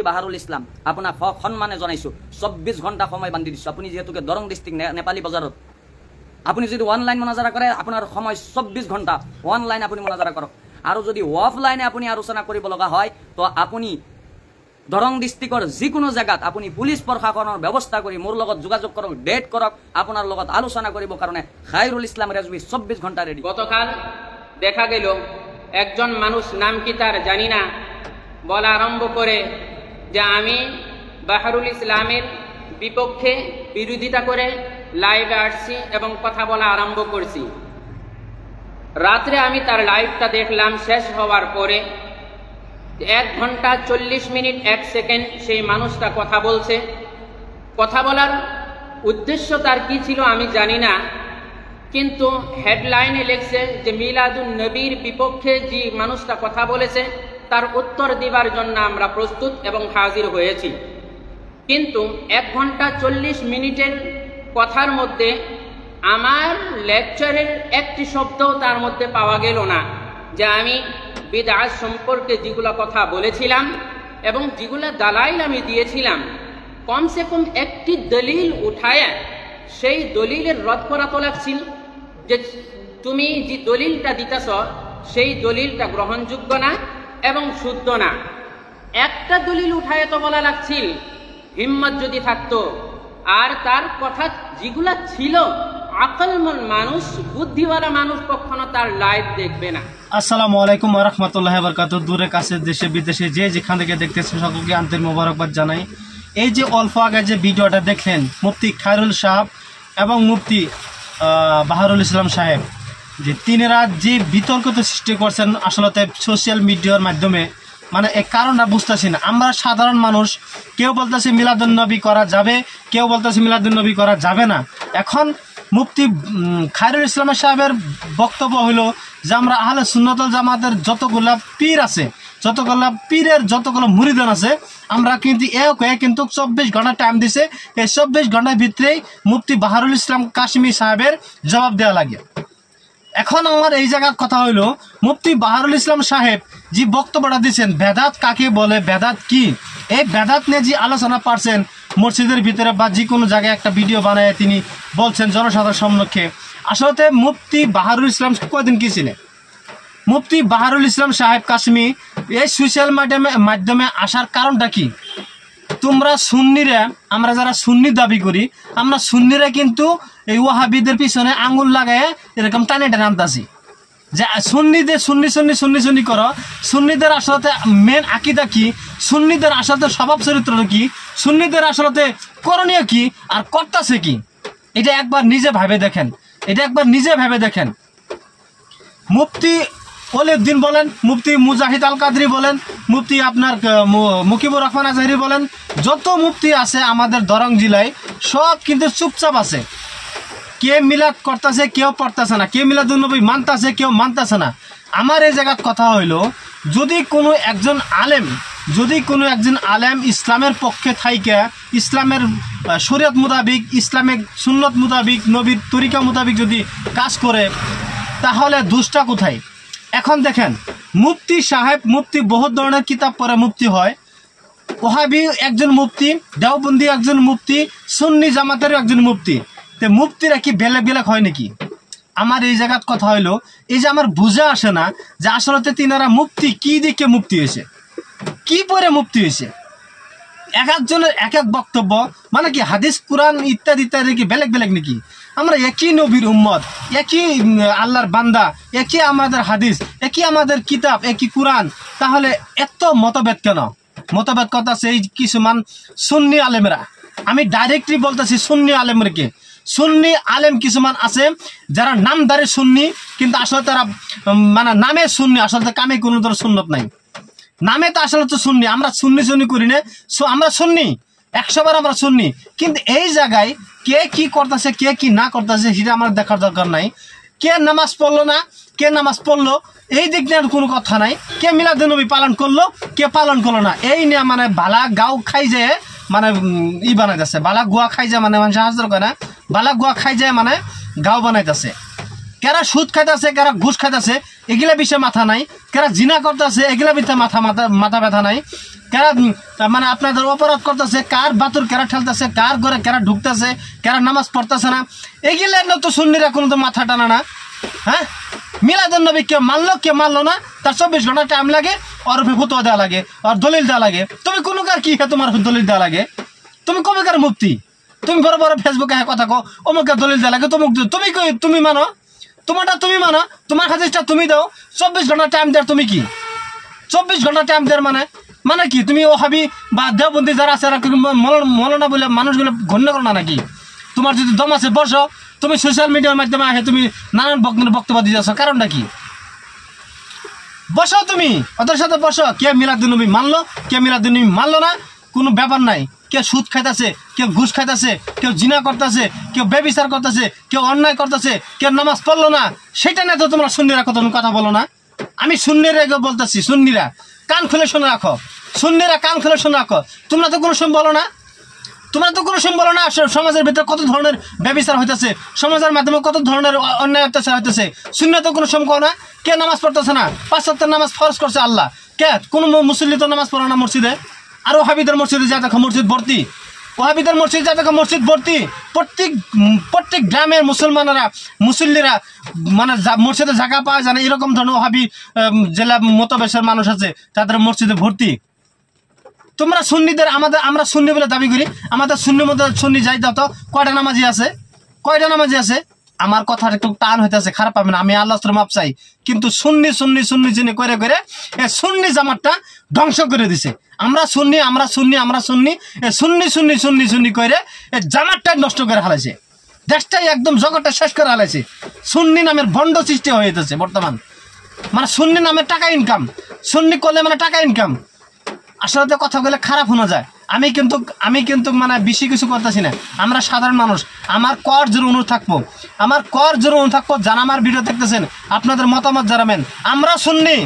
বাহারুল ইসলাম আপোনাক সন্মানে জনাইছোঁ 24 ঘণ্টা সময় বান্ধি দিছোঁ। আপুনি যিহেতুকে দৰং ডিষ্ট্ৰিক্ট নেপালী বজাৰত আপুনি যদি অনলাইন মনাজাৰা কৰে আপোনাৰ সময় 24 ঘণ্টা অনলাইন আপুনি মনাজাৰা কৰক। আৰু যদি অফলাইনে আপুনি আলোচনা কৰিব লগা হয় তো আপুনি দৰং ডিষ্ট্ৰিক্টৰ যিকোনো জেগাত আপুনি পুলিচ প্ৰশাসনৰ ব্যৱস্থা কৰি মোৰ লগত যোগাযোগ কৰক, ডেট কৰক, আপোনাৰ লগত আলোচনা কৰিবৰ কাৰণে খায়ৰুল ইছলাম রেজভী 24 ঘণ্টা রেডি। গতকাল দেখা গেল একজন মানুষ, নাম কি তার জানি না, বলা আরম্ভ করে যে আমি বাহারুল ইসলামের বিপক্ষে বিরোধিতা করে লাইভে আসছি এবং কথা বলা আরম্ভ করছি। রাত্রে আমি তার লাইভটা দেখলাম, শেষ হওয়ার পরে 1 ঘন্টা 40 মিনিট 1 সেকেন্ড সেই মানুষটা কথা বলছে। কথা বলার উদ্দেশ্য তার কি ছিল আমি জানি না, কিন্তু হেডলাইনে লিখছে যে মিলাদুন নবীর বিপক্ষে যে মানুষটা কথা বলেছে তার উত্তর দেবার জন্য আমরা প্রস্তুত এবং হাজির হয়েছি। কিন্তু 1 ঘন্টা 40 মিনিটের কথার মধ্যে আমার লেকচারের একটি শব্দও তার মধ্যে পাওয়া গেল না, যে আমি বিদআত সম্পর্কে যেগুলো কথা বলেছিলাম এবং যেগুলো দালাইল আমি দিয়েছিলাম, কমসে কম একটি দলিল উঠায় সেই দলিলের রদ করা তো লাগছিল, যে তুমি যে দলিলটা দিতেছ সেই দলিলটা গ্রহণযোগ্য না এবং শুদ্ধ না। একটা দলিল উঠায় তো বলা লাগছিল হিম্মত যদি থাকতো, আর তার কথা যেগুলা ছিল আকলমন মানুষ, বুদ্ধিওয়ালা মানুষ কখনো তার লাইভ দেখবে না। আসসালামু আলাইকুম ওয়া রাহমাতুল্লাহি ওয়া বারাকাতুহু। দূরে কাছে দেশে বিদেশে যে যেখান থেকে দেখতেছেন সকলকে আন্তরিক মোবারকবাদ জানাই। এই যে অল্প আগে যে ভিডিওটা দেখলেন মুফতি খায়রুল সাহেব এবং মুফতি বাহারুল ইসলাম সাহেব, যে তিনেরা যে বিতর্কিত সৃষ্টি করছেন আসলে সোশ্যাল মিডিয়ার মাধ্যমে, মানে এই কারণটা বুঝতেছি না। আমরা সাধারণ মানুষ, কেউ বলতেছে মিলাদুন্নবী করা যাবে, কেউ বলতেছে মিলাদুন্নবী করা যাবে না। এখন মুফতি খায়রুল ইসলাম সাহেবের বক্তব্য হলো যে আমরা আহলে সুন্নাতুল জামাতের যতগুলা পীর আছে, যতগুলা পীরের যতগুলো মুরিদান আছে, আমরা কিন্তু কিন্তু 24 ঘন্টা টাইম দিছে। এই 24 ঘন্টার ভিতরেই মুফতি বাহারুল ইসলাম কাশ্মী সাহেবের জবাব দেওয়া লাগে। এখন আমার এই জায়গার কথা হইলো মুফতি বাহারুল ইসলাম সাহেব যে বক্তব্যটা দিচ্ছেন, বেদাত কাকে বলে, বেদাত কি, এই বেদাত নিয়ে যে আলোচনা পারছেন মসজিদের ভিতরে বা যে কোনো জায়গায় একটা ভিডিও বানায় তিনি বলছেন জনসাধারণ সম্মুখে। আসলে মুফতি বাহারুল ইসলাম কয়দিন কি ছিলেন? মুফতি বাহারুল ইসলাম সাহেব কাশ্মী এই সোশ্যাল মাধ্যমে আসার কারণটা কি? তোমরা সুন্নিরা, আমরা যারা সুন্নি দাবি করি, আমরা সুন্নিরা কিন্তু এই ওয়াহাবিদের পিছনে আঙুল লাগায় এরকম টানে টানে আনতাছি যে সুন্নিদের সুন্নি সুন্নি সুন্নি সুন্নি করো। সুন্নিদের আসলে মেন আকিদা কি, সুন্নিদের আসলে স্বভাব চরিত্র কি, সুন্নিদের আসলে করণীয় কি আর করতেছে কি, এটা একবার নিজে ভাবে দেখেন, এটা একবার নিজে ভেবে দেখেন। মুফতি ওলিউদ্দিন বলেন, মুফতি মুজাহিদ আল কাদরি বলেন, মুফতি আপনার মুকিবুর রহমান আজহারি বলেন, যত মুফতি আছে আমাদের দরং জেলায় সব কিন্তু চুপচাপ আছে। কে মিলাদ করতেছে, কেউ পড়তেছে না, কে মিলাদুন্নবী মানতেছে, কেউ মানতেছে না। আমার এই জায়গার কথা হইল, যদি কোনো একজন আলেম ইসলামের পক্ষে থাইকা ইসলামের শরীয়ত মোতাবিক, ইসলামিক সুন্নত মোতাবিক, নবীর তরিকা মোতাবিক যদি কাজ করে, তাহলে দোষটা কোথায়? এখন দেখেন, মুফতি সাহেব, মুফতি বহুত ধরনের কিতাব পড়ে মুফতি হয়, ওহাবি একজন মুফতি, দেওবন্দি একজন মুফতি, সুন্নি জামাতের একজন মুফতি। তো মুফতিরা কি বেলেগ বেলেগ হয় নাকি? আমার এই জায়গার কথা হইলো, এই যে আমার বুঝা আসে না যে আসলে তিনারা মুফতি কি দিকে মুফতি হয়েছে, কি পরে মুফতি হয়েছে। এক একজনের এক এক বক্তব্য, মানে কি হাদিস কুরআন ইত্যাদি ইত্যাদি কি বেলেগ বেলেগ নাকি? আমরা একই নবীর উম্মত, একই আল্লাহর বান্দা, একই আমাদের হাদিস, একই আমাদের কিতাব, একই কুরআন, তাহলে এত মতভেদ কেন? মতভেদ কথা সেই কিছুমান সুন্নি আলেমরা, আমি ডাইরেক্টলি বলতেছি সুন্নি আলেমকে, সুন্নি আলেম কিছুমান আছে যারা নামদারি সুন্নি, কিন্তু আসলে তারা মানে নামে সুন্নি, আসলে কামে কোনো ধরনের সুন্নত নাই। নামে তো আসলে তো সুন্নি, আমরা সুন্নি সুন্নি করি না, আমরা সুন্নি 100 বার আমরা সুন্নি, কিন্তু এই জায়গায় কে কি করতেছে, কে কি না করতেছে সেটা আমার দেখার দরকার নাই। কে নামাজ পড়লো না, কে নামাজ পড়লো, এই দিক নিয়ে কোনো কথা নাই। কে মিলাদুন্নবী পালন করলো, কে পালন করলো না, এই নিয়ে মানে বালা গাও খাই যায়, মানে বানাইতেছে, বালা গুয়া খাই যায়, মানে মানুষ হাজার করে না, বালা গুয়া খাই যায় মানে গাও বানাইতেছে। কারা সুদ খাইতেছে, কারা ঘুষ খাইতেছে, এগুলা বিষয়ে মাথা নাই। কারা জিনা করতেছে, এগুলা বিষয়ে মাথা ব্যথা নাই। কারা মানে আপনাদের অপরাধ করতেছে, কার বাতুর কেরা ঠেলতেছে, কার ঘরে কেরা ঢুকতেছে, কেরা নামাজ পড়তেছে না, এগুলো তো সুন্নিরা কোনো তো মাথা টানা না। হ্যাঁ, মিলাদুন্নবী কে মানলো না, তার 24 ঘন্টা টাইম লাগে, ওর ফতোয়া দেওয়া লাগে, ওর দলিল দেওয়া লাগে। তুমি কোনো কার কি তোমার দলিল দেওয়া লাগে? তুমি কবে কার মুফতি? তুমি বড় বড় ফেসবুকে কথা কো, অমুকের দলিল দেওয়া লাগে, তুমি মানো, তোমারটা তুমি মানো, তোমার হাদিসটা তুমি দাও। 24 ঘন্টা টাইম দেওয়ার তুমি কি? 24 ঘন্টা টাইম দেওয়ার মানে কি? তুমি ওহাবি বা দেওবন্দি যারা আছে মৌলানা বলে মানুষগুলো গণ্য করো না নাকি? তোমার যদি দম আছে বসো, তুমি সোশ্যাল মিডিয়ার মাধ্যমে আসে তুমি নানান বক্তব্য দিয়ে যাচ্ছ, কারণটা কি? বসো, তুমি ওদের সাথে বসো। কে মিলাদুন্নবী মানলো, কে মিলাদুন্নবী মানলো না, কোনো ব্যাপার নাই। কেউ সুদ খাইতেছে, কেউ ঘুষ খাইতেছে, কেউ জিনা করতেছে, কেউ ব্যভিচার করতেছে, কেউ অন্যায় করতেছে, কেউ নামাজ পড়লো না, সেটা নিয়ে তো তোমরা সুন্নিরা কথা বলো না। আমি সুন্নিরা বলতেছি, সুন্নিরা কান খুলে শুনে রাখো, সুন্নিরা কান খুলে শুনে রাখো। তোমরা তো কোনো সময় বলো না, সমাজের ভিতরে কত ধরনের ব্যভিচার হইতেছে, সমাজের মাধ্যমে কত ধরনের অন্যায় অত্যাচার হইতেছে। শূন্য তো কোনো সময় না। কে নামাজ পড়তেছে না? 5 ওয়াক্ত নামাজ ফরজ করছে আল্লাহ। কে কোনো মুসল্লি তো নামাজ পড়ে না মসজিদে। আর ওহাবিদের মসজিদে যা দেখো মসজিদ ভর্তি, ওহাবিদের মসজিদ যা দেখো মসজিদ ভর্তি। প্রত্যেক গ্রামের মুসল্লিরা মানে মসজিদে জায়গা পাওয়া যায় না, এরকম ধরনের ওহাবি জেলা মতবেশের মানুষ আছে, তাদের মসজিদে ভর্তি। তোমরা সুন্নিদের আমরা সুন্নি বলে দাবি করি, আমাদের সুন্নির মধ্যে সুন্নি যাই দাও তো, কয়টা নামাজি আছে? আমার কথা একটু টান হইতেছে, খারাপ পাবে না, আমি আল্লাহর মাপ চাই। কিন্তু সুন্নি করে এই সুন্নি জামাতটা ধ্বংস করে দিছে। আমরা সুন্নি করে এই জামাতটা নষ্ট করে হালাইছে, দেশটাই একদম জগৎটা শেষ করে হালাইছে। সুন্নি নামের ভণ্ড সৃষ্টি হয়ে যেতেছে বর্তমান, মানে সুন্নি নামের টাকা ইনকাম, সুন্নি করলে মানে টাকা ইনকাম। আসলে কথা বলে খারাপ শোনা যায়। আমি কিন্তু মানে বেশি কিছু করতেছি না। আমরা সাধারণ মানুষ, আমার কর জোর অনুরোধ থাকবো, যারা আমার ভিডিও দেখতেছেন আপনাদের মতামত জানাবেন। আমরা শুননি,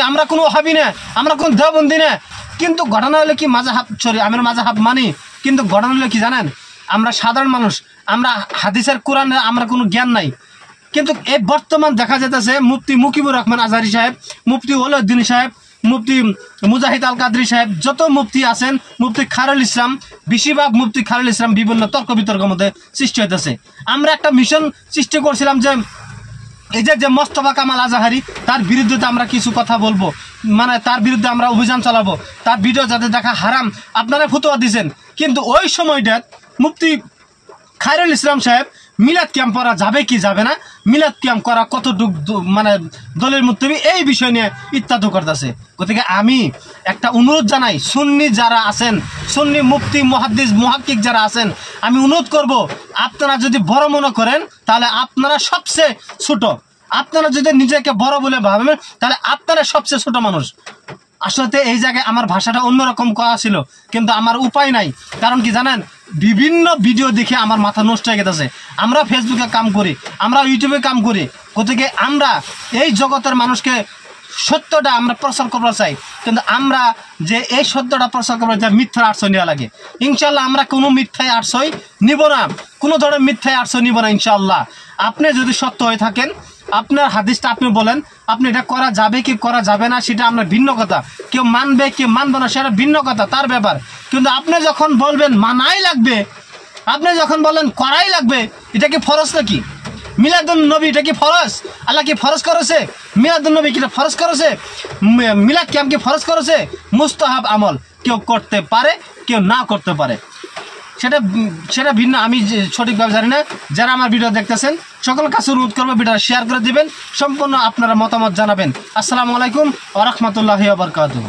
আমরা কোনো হাবি না, আমরা কোনো দেওবন্দি না। কিন্তু ঘটনা হলে কি আমি মাযহাব মানি, কিন্তু ঘটনা হলে কি জানেন, আমরা সাধারণ মানুষ, আমরা হাদিসের কোরআনের আমরা কোনো জ্ঞান নাই। কিন্তু এই বর্তমান দেখা যেতেছে মুফতি মুকিবুর রহমান আজহারি সাহেব, মুফতি ওয়ালিউদ্দিন সাহেব, মুফতি মুজাহিদ আল কাদরি সাহেব, যত মুফতি আছেন, মুফতি খায়রুল ইসলাম, বেশিরভাগ মুফতি খায়রুল ইসলাম বিভিন্ন তর্ক বিতর্কের মধ্যে সৃষ্টি হইতেছে। আমরা একটা মিশন সৃষ্টি করছিলাম যে এই যে মোস্তফা কামাল আজহারি, তার বিরুদ্ধে আমরা কিছু কথা বলবো, মানে তার বিরুদ্ধে আমরা অভিযান চালাবো, তার ভিডিও যাতে দেখা হারাম, আপনারা ফতোয়া দিয়েছেন। কিন্তু ওই সময়টা মুফতি খায়রুল ইসলাম সাহেব মিলাদ ক্যাম্প করা যাবে কি যাবে না, মিলাদ ক্যাম্প করা কতটুকু মানে দলের মুত্তাবি, এই বিষয় নিয়ে ইত্যাদি করতেছে। গতিকে আমি একটা অনুরোধ জানাই, সুন্নি যারা আছেন, সুন্নি মুফতি মুহাদ্দিস মুহাক্কিক যারা আছেন, আমি অনুরোধ করব, আপনারা যদি বড় মনে করেন তাহলে আপনারা সবচেয়ে ছোট, আপনারা যদি নিজেকে বড় বলে ভাবেন তাহলে আপনারা সবচেয়ে ছোট মানুষ। আসলে এই জায়গায় আমার ভাষাটা অন্যরকম করা ছিল, কিন্তু আমার উপায় নাই। কারণ কি জানেন, বিভিন্ন ভিডিও দেখে আমার মাথা নষ্ট হয়ে গেছে। আমরা ফেসবুকে কাম করি, আমরা ইউটিউবে কাম করি, গতিকে আমরা এই জগতের মানুষকে সত্যটা আমরা প্রচার করতে চাই। কিন্তু আমরা যে এই সত্যটা প্রচার করবো, যে মিথ্যার আশ্রয় নেওয়া লাগে, ইনশাল্লাহ আমরা কোনো মিথ্যায় আশ্রয় নিব না, কোনো ধরনের মিথ্যায় আশ্রয় নিব না ইনশাল্লাহ। আপনি যদি সত্য হয়ে থাকেন, আপনার হাদিসটা আপনি বলেন, আপনি এটা করা যাবে কি করা যাবে না সেটা আপনার ভিন্ন কথা, কেউ মানবে কেউ মানবে না সেটা ভিন্ন কথা, তার ব্যাপার। কিন্তু আপনি যখন বলবেন মানাই লাগবে, আপনি যখন বলেন করাই লাগবে, এটা কি ফরজ নাকি? মিলাদুন নবী এটা কি ফরজ? আল্লাহ কি ফরজ করেছে? মিলাদুন নবী কি ফরজ করেছে? মিলাদ ক্যাম্প কি ফরজ করেছে? মুস্তাহাব আমল, কেউ করতে পারে কেউ না করতে পারে, সেটা ভিন্ন। আমি সঠিকভাবে জানি না। যারা আমার ভিডিও দেখতেছেন সকল কাছে অনুরোধ করবো, ভিডিওটা শেয়ার করে দিবেন, সম্পূর্ণ আপনারা মতামত জানাবেন। আসসালামু আলাইকুম ওয়া রাহমাতুল্লাহি ওয়া বারাকাতুহু।